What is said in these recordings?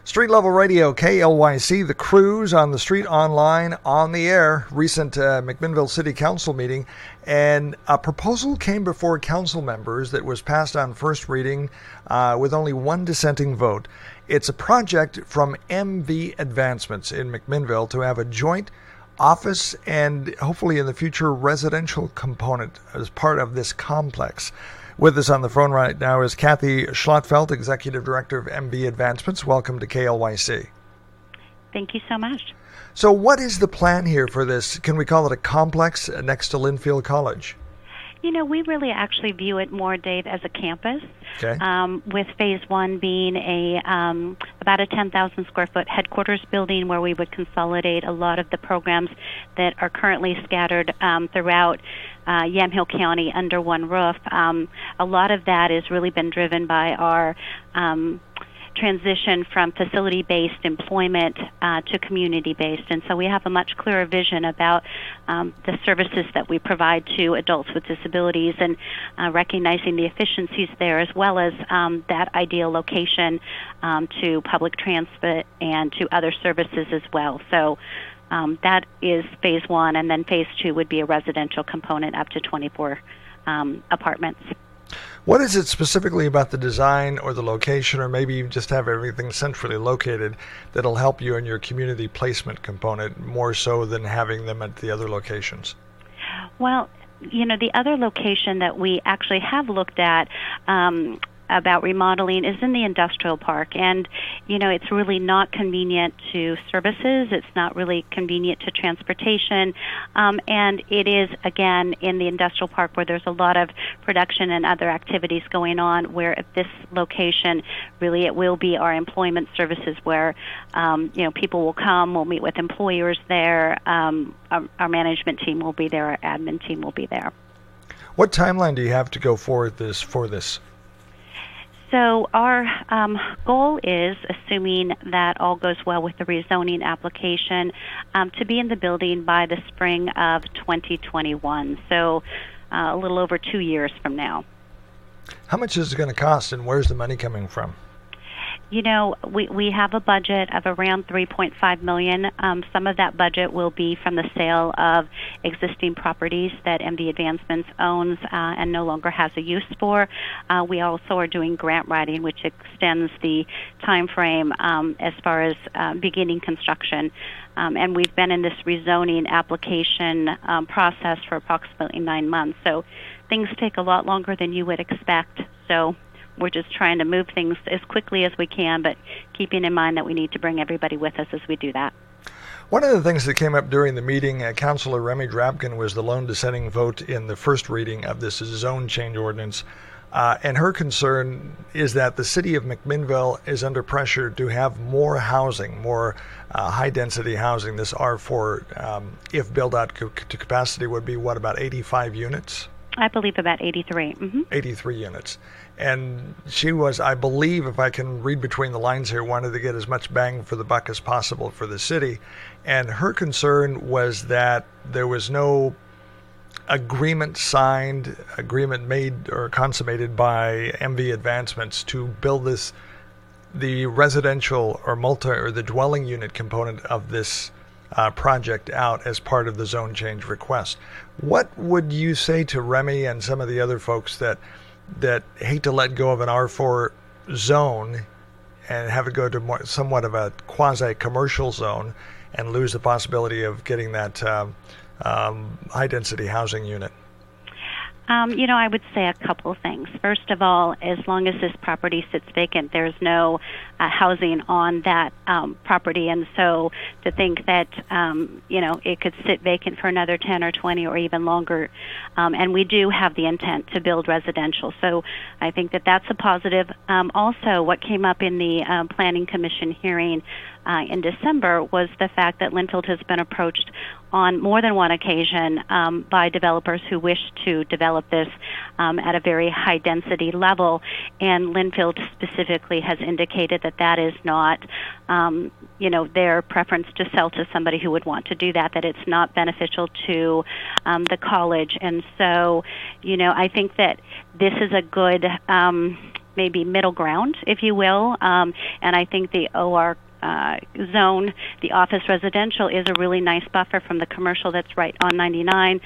Street Level Radio, KLYC, the Cruise on the street, online, on the air. Recent McMinnville City Council meeting, and a proposal came before council members that was passed on first reading with only one dissenting vote. It's a project from MV Advancements in McMinnville to have a joint office and hopefully in the future residential component as part of this complex. With us on the phone right now is Kathy Scholtfeldt, Executive Director of MV Advancements. Welcome to KLYC. Thank you so much. So what is the plan here for this? Can we call it a complex next to Linfield College? You know, we really actually view it more, Dave, as a campus, okay. With Phase 1 being about a 10,000 square foot headquarters building where we would consolidate a lot of the programs that are currently scattered throughout Yamhill County under one roof. A lot of that has really been driven by our transition from facility-based employment to community-based. And so we have a much clearer vision about the services that we provide to adults with disabilities and recognizing the efficiencies there, as well as that ideal location to public transit and to other services as well. So that is Phase 1, and then Phase 2 would be a residential component up to 24 apartments. What is it specifically about the design or the location, or maybe you just have everything centrally located, that'll help you in your community placement component more so than having them at the other locations? Well, you know, the other location that we actually have looked at about remodeling is in the industrial park, and you know, it's really not convenient to services, it's not really convenient to transportation, and it is again in the industrial park where there's a lot of production and other activities going on, where at this location really it will be our employment services where you know, people will come, we'll meet with employers there, our management team will be there, our admin team will be there. What timeline do you have to go forward for this? So our goal is, assuming that all goes well with the rezoning application, to be in the building by the spring of 2021, so a little over 2 years from now. How much is it going to cost, and where's the money coming from? You know, we have a budget of around $3.5 million. Some of that budget will be from the sale of existing properties that MV Advancements owns and no longer has a use for. We also are doing grant writing, which extends the time frame as far as beginning construction. And we've been in this rezoning application process for approximately 9 months. So things take a lot longer than you would expect. So we're just trying to move things as quickly as we can, but keeping in mind that we need to bring everybody with us as we do that. One of the things that came up during the meeting, Councillor Remy Drabkin was the lone dissenting vote in the first reading of this zone change ordinance. And her concern is that the city of McMinnville is under pressure to have more housing, more high-density housing. This R4, if built out to capacity, would be, what, about 85 units? I believe about 83. Mm-hmm. 83 units. And she was, I believe, if I can read between the lines here, wanted to get as much bang for the buck as possible for the city. And her concern was that there was no agreement made or consummated by MV Advancements to build the residential or the dwelling unit component of this project out as part of the zone change request. What would you say to Remy and some of the other folks that hate to let go of an R4 zone and have it go to somewhat of a quasi-commercial zone and lose the possibility of getting that high-density housing unit? You know, I would say a couple of things. First of all, as long as this property sits vacant, there's no housing on that property. And so to think that, you know, it could sit vacant for another 10 or 20 or even longer. And we do have the intent to build residential. So I think that that's a positive. Also, what came up in the Planning Commission hearing in December was the fact that Linfield has been approached on more than one occasion by developers who wish to develop this at a very high density level, and Linfield specifically has indicated that that is not you know, their preference to sell to somebody who would want to do that, that it's not beneficial to the college. And so, you know, I think that this is a good maybe middle ground, if you will. And I think the OR zone, the office residential, is a really nice buffer from the commercial that's right on 99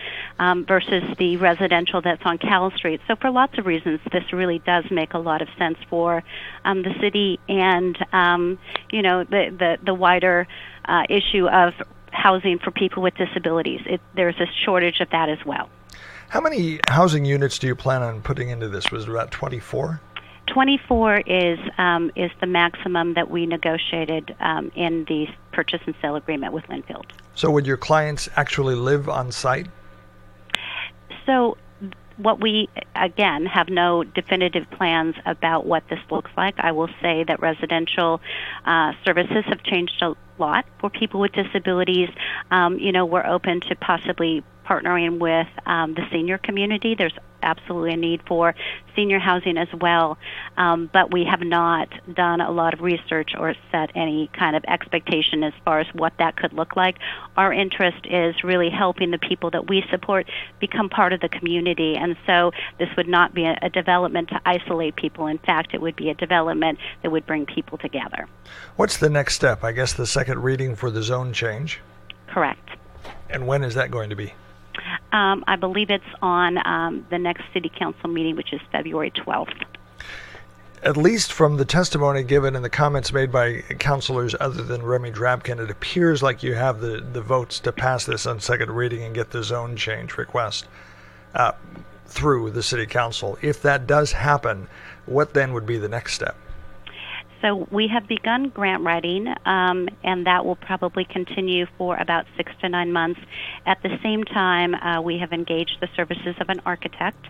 versus the residential that's on Cal Street. So for lots of reasons, this really does make a lot of sense for the city and, the wider issue of housing for people with disabilities. There's a shortage of that as well. How many housing units do you plan on putting into this? Was it about 24? 24 is the maximum that we negotiated in the purchase and sale agreement with Linfield. So would your clients actually live on site? So what we, again, have no definitive plans about what this looks like. I will say that residential services have changed a lot for people with disabilities. We're open to possibly partnering with the senior community. There's absolutely a need for senior housing as well, but we have not done a lot of research or set any kind of expectation as far as what that could look like. Our interest is really helping the people that we support become part of the community, and so this would not be a development to isolate people. In fact, it would be a development that would bring people together. What's the next step? I guess the second reading for the zone change? Correct. And when is that going to be? I believe it's on the next City Council meeting, which is February 12th. At least from the testimony given and the comments made by councilors other than Remy Drabkin, it appears like you have the votes to pass this on second reading and get the zone change request through the City Council. If that does happen, what then would be the next step? So we have begun grant writing, and that will probably continue for about 6 to 9 months. At the same time, we have engaged the services of an architect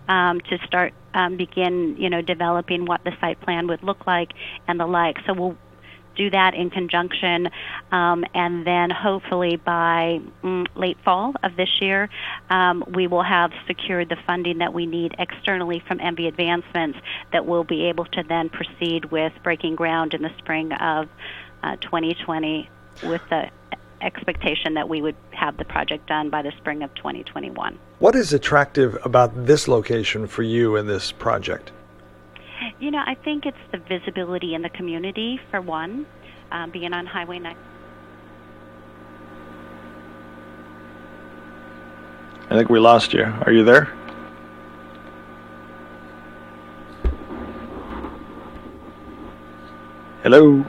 to start begin, developing what the site plan would look like and the like. So we'll do that in conjunction, and then hopefully by late fall of this year, we will have secured the funding that we need externally from MV Advancements that will be able to then proceed with breaking ground in the spring of 2020 with the expectation that we would have the project done by the spring of 2021. What is attractive about this location for you in this project? I think it's the visibility in the community, for one, being on Highway 9. I think we lost you. Are you there? Hello?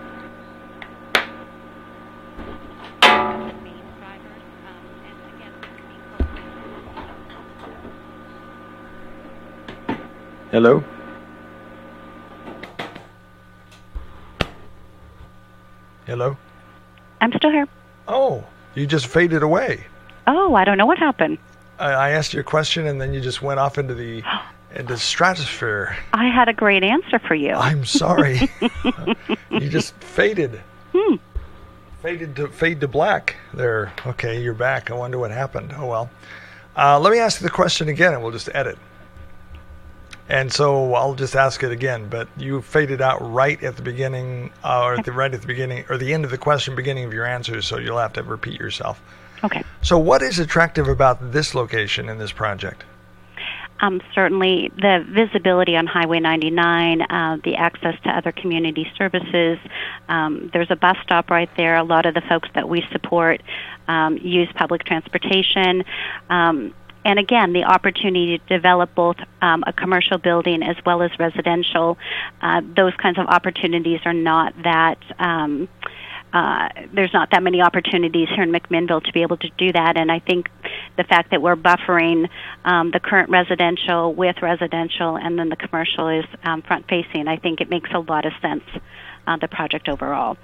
Hello? Hello? I'm still here. Oh, you just faded away. Oh, I don't know what happened. I asked you a question and then you just went off into the stratosphere. I had a great answer for you. I'm sorry. You just faded. Fade to black there. Okay, you're back. I wonder what happened. Oh, well. Let me ask you the question again and we'll just edit. And so I'll just ask it again, but you faded out right at the beginning, right at the beginning, or the end of the question, beginning of your answer, so you'll have to repeat yourself. Okay. So what is attractive about this location in this project? Certainly the visibility on Highway 99, the access to other community services. There's a bus stop right there. A lot of the folks that we support use public transportation. And again, the opportunity to develop both a commercial building as well as residential. Those kinds of opportunities are not that, there's not that many opportunities here in McMinnville to be able to do that. And I think the fact that we're buffering the current residential with residential and then the commercial is front-facing, I think it makes a lot of sense, the project overall.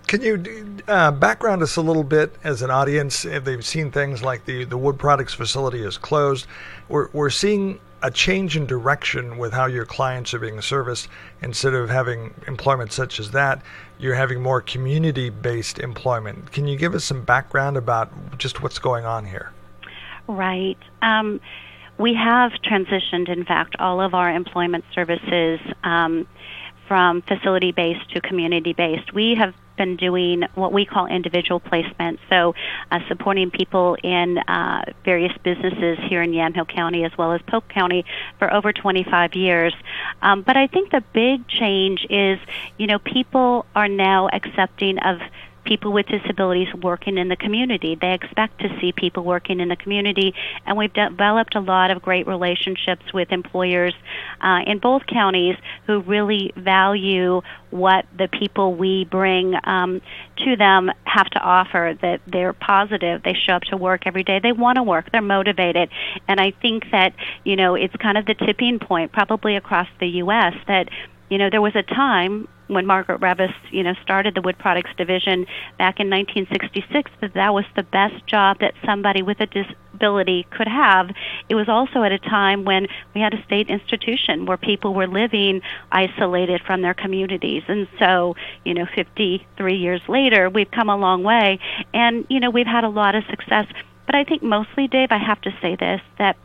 Can you background us a little bit as an audience? If they've seen things like the wood products facility is closed, we're seeing a change in direction with how your clients are being serviced. Instead of having employment such as that, you're having more community-based employment. Can you give us some background about just what's going on here? Right. We have transitioned, in fact, all of our employment services from facility-based to community-based. We have been doing what we call individual placement, so supporting people in various businesses here in Yamhill County as well as Polk County for over 25 years. But I think the big change is, people are now accepting of people with disabilities working in the community. They expect to see people working in the community, and we've developed a lot of great relationships with employers in both counties who really value what the people we bring to them have to offer, that they're positive, they show up to work every day, they want to work, they're motivated. And I think that, it's kind of the tipping point probably across the U.S. that, there was a time when Margaret Revis, started the Wood Products Division back in 1966, that was the best job that somebody with a disability could have. It was also at a time when we had a state institution where people were living isolated from their communities. And so, 53 years later, we've come a long way, and, we've had a lot of success. But I think mostly, Dave, I have to say this, that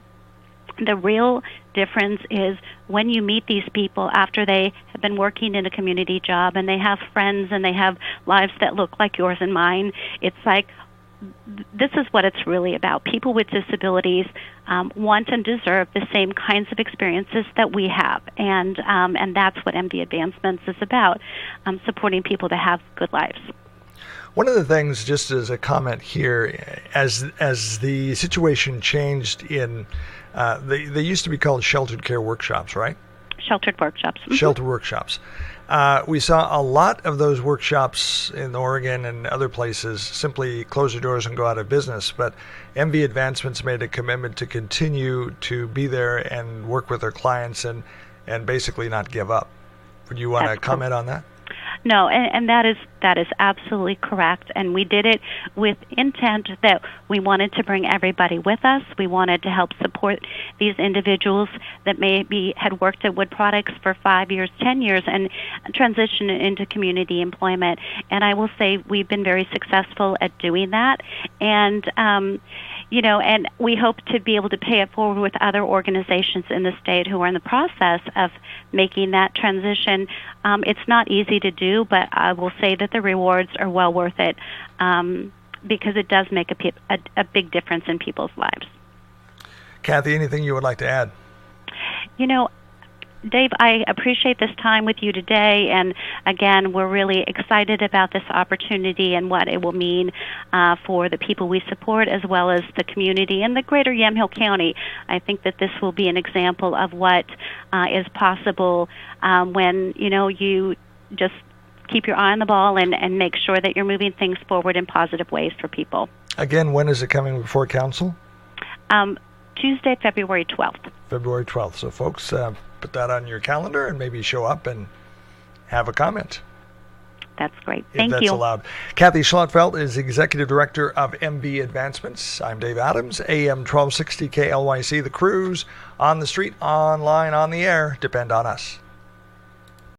the real difference is when you meet these people after they have been working in a community job and they have friends and they have lives that look like yours and mine. It's like, this is what it's really about. People with disabilities want and deserve the same kinds of experiences that we have, and that's what MD Advancements is about, supporting people to have good lives. One of the things, just as a comment here, as the situation changed in, they used to be called sheltered care workshops, right? Sheltered workshops. Mm-hmm. Sheltered workshops. We saw a lot of those workshops in Oregon and other places simply close their doors and go out of business. But MV Advancements made a commitment to continue to be there and work with their clients and basically not give up. Would you want to comment on that? No, and that is absolutely correct. And we did it with intent that we wanted to bring everybody with us. We wanted to help support these individuals that maybe had worked at Wood Products for 5 years, 10 years, and transition into community employment. And I will say we've been very successful at doing that. And and we hope to be able to pay it forward with other organizations in the state who are in the process of making that transition. It's not easy to do, but I will say that the rewards are well worth it because it does make a big difference in people's lives. Kathy, anything you would like to add? Dave, I appreciate this time with you today, and again, we're really excited about this opportunity and what it will mean for the people we support as well as the community and the greater Yamhill County. I think that this will be an example of what is possible when, you just keep your eye on the ball and make sure that you're moving things forward in positive ways for people. Again, when is it coming before council? Tuesday, February 12th. February 12th. So, folks, put that on your calendar and maybe show up and have a comment. That's great. Thank you. If that's allowed. Kathy Scholtfeldt is Executive Director of MB Advancements. I'm Dave Adams, AM 1260 KLYC. The crews on the street, online, on the air depend on us.